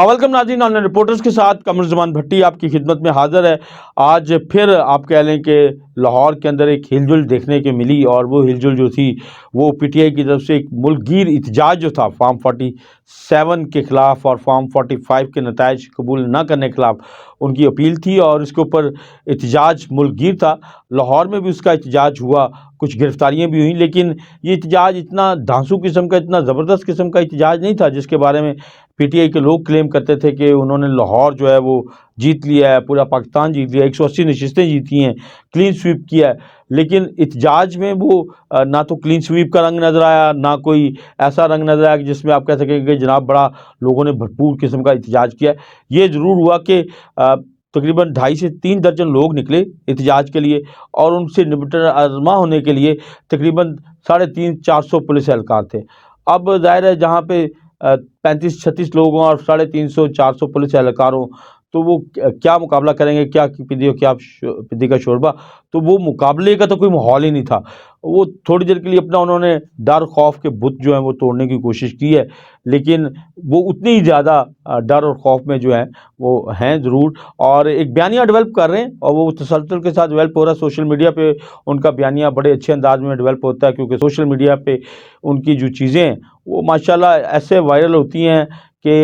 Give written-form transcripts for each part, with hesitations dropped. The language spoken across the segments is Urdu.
ویلکم ناظرین، آن لائن رپورٹرز کے ساتھ قمر زمان بھٹی آپ کی خدمت میں حاضر ہے۔ آج پھر آپ کہہ لیں کہ لاہور کے اندر ایک ہل جل دیکھنے کے ملی، اور وہ ہل جل جو تھی وہ پی ٹی آئی کی طرف سے ایک ملک گیر احتجاج جو تھا فارم 47 کے خلاف اور فارم 45 کے نتائج قبول نہ کرنے کے خلاف ان کی اپیل تھی، اور اس کے اوپر احتجاج ملک گیر تھا۔ لاہور میں بھی اس کا احتجاج ہوا، کچھ گرفتاریاں بھی ہوئیں، لیکن یہ احتجاج اتنا دھانسو قسم کا، اتنا زبردست قسم کا احتجاج نہیں تھا جس کے بارے میں پی ٹی آئی کے لوگ کلیم کرتے تھے کہ انہوں نے لاہور جو ہے وہ جیت لیا ہے، پورا پاکستان جیت لیا ہے، 180 نشستیں جیتی ہیں، کلین سویپ کیا ہے۔ لیکن احتجاج میں وہ نہ تو کلین سویپ کا رنگ نظر آیا، نہ کوئی ایسا رنگ نظر آیا کہ جس میں آپ کہہ سکیں کہ جناب بڑا لوگوں نے بھرپور قسم کا احتجاج کیا ہے۔ یہ ضرور ہوا کہ تقریباً 2.5 سے 3 درجن لوگ نکلے احتجاج کے لیے، اور ان سے نمٹنا آزما ہونے کے لیے تقریباً 350-400 پولیس اہلکار تھے۔ اب ظاہر ہے جہاں پہ 35-36 لوگ ہوں اور 350-400 پولیس اہلکار ہوں تو وہ کیا مقابلہ کریں گے، کیا پدی اور کیا پدی کا شوربہ، تو وہ مقابلے کا تو کوئی ماحول ہی نہیں تھا۔ وہ تھوڑی دیر کے لیے اپنا انہوں نے ڈر خوف کے بت جو ہیں وہ توڑنے کی کوشش کی ہے، لیکن وہ اتنی ہی زیادہ ڈر اور خوف میں جو ہیں وہ ہیں ضرور، اور ایک بیانیہ ڈیولپ کر رہے ہیں، اور وہ تسلسل کے ساتھ ڈیولپ ہو رہا ہے۔ سوشل میڈیا پہ ان کا بیانیہ بڑے اچھے انداز میں ڈیولپ ہوتا ہے، کیونکہ سوشل میڈیا پہ ان کی جو چیزیں ہیں وہ ماشاءاللہ ایسے وائرل ہوتی ہیں کہ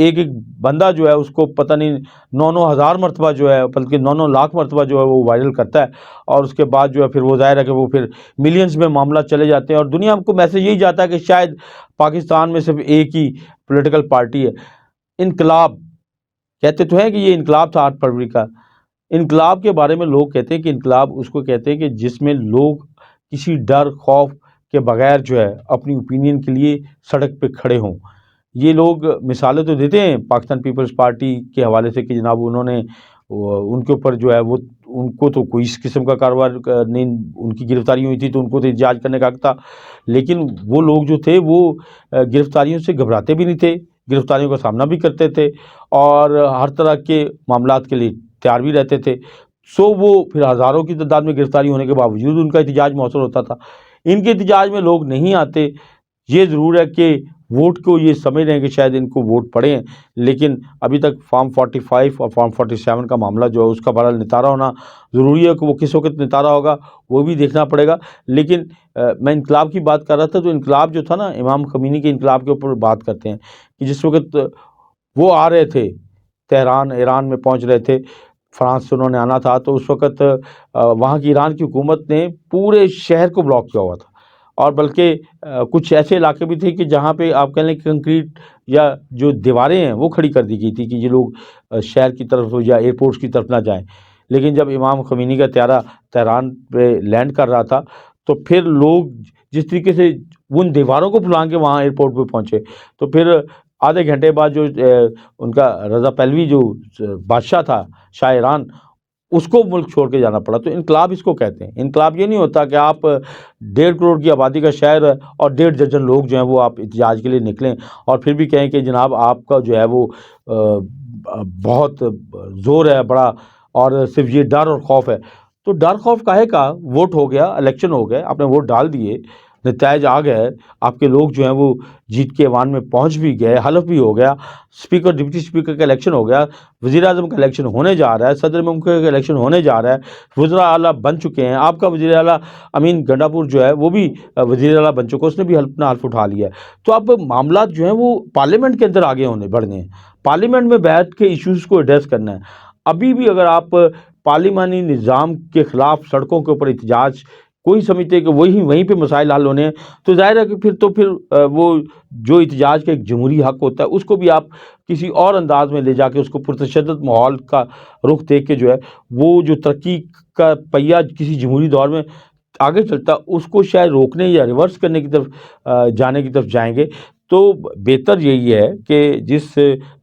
ایک بندہ جو ہے اس کو پتہ نہیں 9 ہزار مرتبہ جو ہے، بلکہ 9 لاکھ مرتبہ جو ہے وہ وائرل کرتا ہے، اور اس کے بعد جو ہے پھر وہ ظاہر ہے کہ وہ پھر ملینز میں معاملہ چلے جاتے ہیں، اور دنیا کو میسج یہی جاتا ہے کہ شاید پاکستان میں صرف ایک ہی پولیٹیکل پارٹی ہے۔ انقلاب کہتے تو ہیں کہ یہ انقلاب تھا 8 فروری کا۔ انقلاب کے بارے میں لوگ کہتے ہیں کہ انقلاب اس کو کہتے ہیں کہ جس میں لوگ کسی ڈر خوف کے بغیر جو ہے اپنی اوپینین کے لیے سڑک پہ کھڑے ہوں۔ یہ لوگ مثالیں تو دیتے ہیں پاکستان پیپلز پارٹی کے حوالے سے کہ جناب انہوں نے ان کے اوپر جو ہے وہ ان کو تو کوئی اس قسم کا کاروبار نہیں، ان کی گرفتاری ہوئی تھی تو ان کو تو احتجاج کرنے کا حق تھا، لیکن وہ لوگ جو تھے وہ گرفتاریوں سے گھبراتے بھی نہیں تھے، گرفتاریوں کا سامنا بھی کرتے تھے، اور ہر طرح کے معاملات کے لیے تیار بھی رہتے تھے۔ وہ پھر ہزاروں کی تعداد میں گرفتاری ہونے کے باوجود ان کا احتجاج مؤثر ہوتا تھا۔ ان کے احتجاج میں لوگ نہیں آتے۔ یہ ضرور ہے کہ ووٹ کو یہ سمجھ رہے ہیں کہ شاید ان کو ووٹ پڑے ہیں، لیکن ابھی تک فارم 45 اور فارم 47 کا معاملہ جو ہے اس کا بہرحال نتارہ ہونا ضروری ہے، کہ وہ کس وقت نتارہ ہوگا وہ بھی دیکھنا پڑے گا۔ لیکن میں انقلاب کی بات کر رہا تھا، تو انقلاب جو تھا نا، امام خمینی کے انقلاب کے اوپر بات کرتے ہیں کہ جس وقت وہ آ رہے تھے تہران، ایران میں پہنچ رہے تھے، فرانس سے انہوں نے آنا تھا، تو اس وقت وہاں کی ایران کی حکومت نے پورے شہر کو بلاک کیا ہوا تھا، اور بلکہ کچھ ایسے علاقے بھی تھے کہ جہاں پہ آپ کہہ لیں کہ کنکریٹ یا جو دیواریں ہیں وہ کھڑی کر دی گئی تھی کہ یہ لوگ شہر کی طرف یا ایئرپورٹس کی طرف نہ جائیں۔ لیکن جب امام خمینی کا طیارہ تہران پہ لینڈ کر رہا تھا تو پھر لوگ جس طریقے سے ان دیواروں کو پھلانگ کے وہاں ایئرپورٹ پہ پہنچے، تو پھر آدھے گھنٹے بعد جو ان کا رضا پہلوی جو بادشاہ تھا شاہ ایران، اس کو ملک چھوڑ کے جانا پڑا۔ تو انقلاب اس کو کہتے ہیں۔ انقلاب یہ نہیں ہوتا کہ آپ 1.5 کروڑ کی آبادی کا شہر ہے اور 1.5 درجن لوگ جو ہیں وہ آپ احتجاج کے لیے نکلیں اور پھر بھی کہیں کہ جناب آپ کا جو ہے وہ بہت زور ہے بڑا، اور صرف یہ ڈر اور خوف ہے۔ تو ڈر خوف کاہے کا؟ ووٹ ہو گیا، الیکشن ہو گئے، آپ نے ووٹ ڈال دیے، نتائج آ گئے، آپ کے لوگ جو ہیں وہ جیت کے ایوان میں پہنچ بھی گئے، حلف بھی ہو گیا، اسپیکر ڈپٹی اسپیکر کا الیکشن ہو گیا، وزیر اعظم کا الیکشن ہونے جا رہا ہے، صدر مملکت کا الیکشن ہونے جا رہا ہے، وزراء اعلیٰ بن چکے ہیں، آپ کا وزیر اعلیٰ امین گنڈا پور جو ہے وہ بھی وزیر اعلیٰ بن چکا، اس نے بھی اپنا حلف اٹھا لیا ہے۔ تو اب معاملات جو ہیں وہ پارلیمنٹ کے اندر آگے بڑھنے ہیں، پارلیمنٹ میں بیٹھ کے ایشوز کو ایڈریس کرنا ہے۔ ابھی بھی اگر آپ پارلیمانی نظام کے خلاف سڑکوں کے اوپر احتجاج کوئی سمجھتے کہ وہیں پہ مسائل حل ہونے ہیں، تو ظاہر ہے کہ پھر وہ جو احتجاج کا ایک جمہوری حق ہوتا ہے اس کو بھی آپ کسی اور انداز میں لے جا کے اس کو پرتشدد ماحول کا رخ دیکھ کے جو ہے وہ جو ترقی کا پہیہ کسی جمہوری دور میں آگے چلتا اس کو شاید روکنے یا ریورس کرنے کی طرف جانے کی طرف جائیں گے۔ تو بہتر یہی ہے کہ جس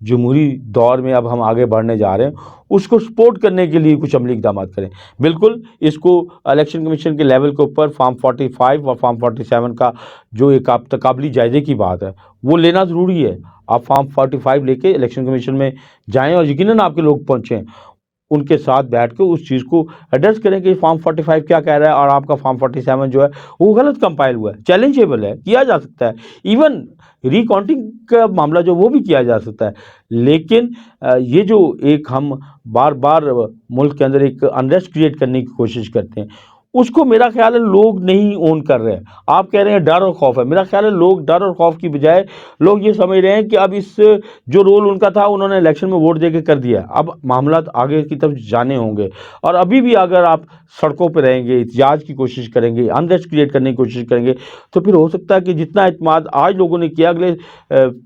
جمہوری دور میں اب ہم آگے بڑھنے جا رہے ہیں اس کو سپورٹ کرنے کے لیے کچھ عملی اقدامات کریں۔ بالکل اس کو الیکشن کمیشن کے لیول کے اوپر فارم 45 اور فارم 47 کا جو ایک تقابلی جائزے کی بات ہے وہ لینا ضروری ہے۔ آپ فارم 45 لے کے الیکشن کمیشن میں جائیں اور یقیناً آپ کے لوگ پہنچیں، ان کے ساتھ بیٹھ کے اس چیز کو ایڈریس کریں کہ فارم 45 کیا کہہ رہا ہے اور آپ کا فارم 47 جو ہے وہ غلط کمپائل ہوا ہے، چیلنجیبل ہے، کیا جا سکتا ہے، ایون ریکاؤنٹنگ کا معاملہ جو وہ بھی کیا جا سکتا ہے۔ لیکن یہ جو ایک ہم بار بار ملک کے اندر ایک انریسٹ کریٹ کرنے کی کوشش کرتے ہیں، اس کو میرا خیال ہے لوگ نہیں اون کر رہے ہیں۔ آپ کہہ رہے ہیں ڈر اور خوف ہے، میرا خیال ہے لوگ ڈر اور خوف کی بجائے لوگ یہ سمجھ رہے ہیں کہ اب اس جو رول ان کا تھا انہوں نے الیکشن میں ووٹ دے کے کر دیا، اب معاملات آگے کی طرف جانے ہوں گے، اور ابھی بھی اگر آپ سڑکوں پہ رہیں گے، احتجاج کی کوشش کریں گے، انریسٹ کریٹ کرنے کی کوشش کریں گے، تو پھر ہو سکتا ہے کہ جتنا اعتماد آج لوگوں نے کیا، اگلے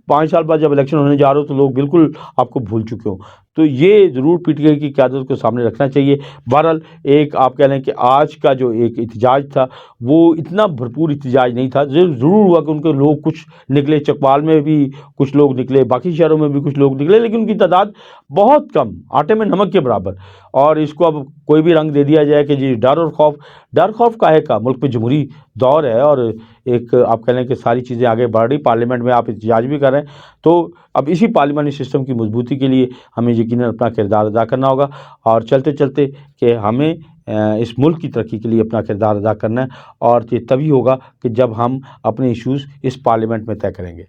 5 سال بعد جب الیکشن ہونے جا رہے ہو تو لوگ بالکل آپ کو بھول چکے ہوں۔ تو یہ ضرور پی ٹی آئی کی قیادت کو سامنے رکھنا چاہیے۔ بہرحال ایک آپ کہہ لیں کہ آج کا جو ایک احتجاج تھا وہ اتنا بھرپور احتجاج نہیں تھا، ضرور ہوا کہ ان کے لوگ کچھ نکلے، چکوال میں بھی کچھ لوگ نکلے، باقی شہروں میں بھی کچھ لوگ نکلے، لیکن ان کی تعداد بہت کم، آٹے میں نمک کے برابر۔ اور اس کو اب کوئی بھی رنگ دے دیا جائے کہ جی ڈر اور خوف، ڈر خوف کاہے کا؟ ملک میں جمہوری دور ہے اور ایک آپ کہہ لیں کہ ساری چیزیں آگے بڑھ رہی، پارلیمنٹ میں آپ احتجاج بھی کر رہے ہیں، تو اب اسی پارلیمانی سسٹم کی مضبوطی کے لیے ہمیں یقیناً اپنا کردار ادا کرنا ہوگا، اور چلتے چلتے کہ ہمیں اس ملک کی ترقی کے لیے اپنا کردار ادا کرنا ہے، اور یہ تبھی ہوگا کہ جب ہم اپنے ایشوز اس پارلیمنٹ میں طے کریں گے۔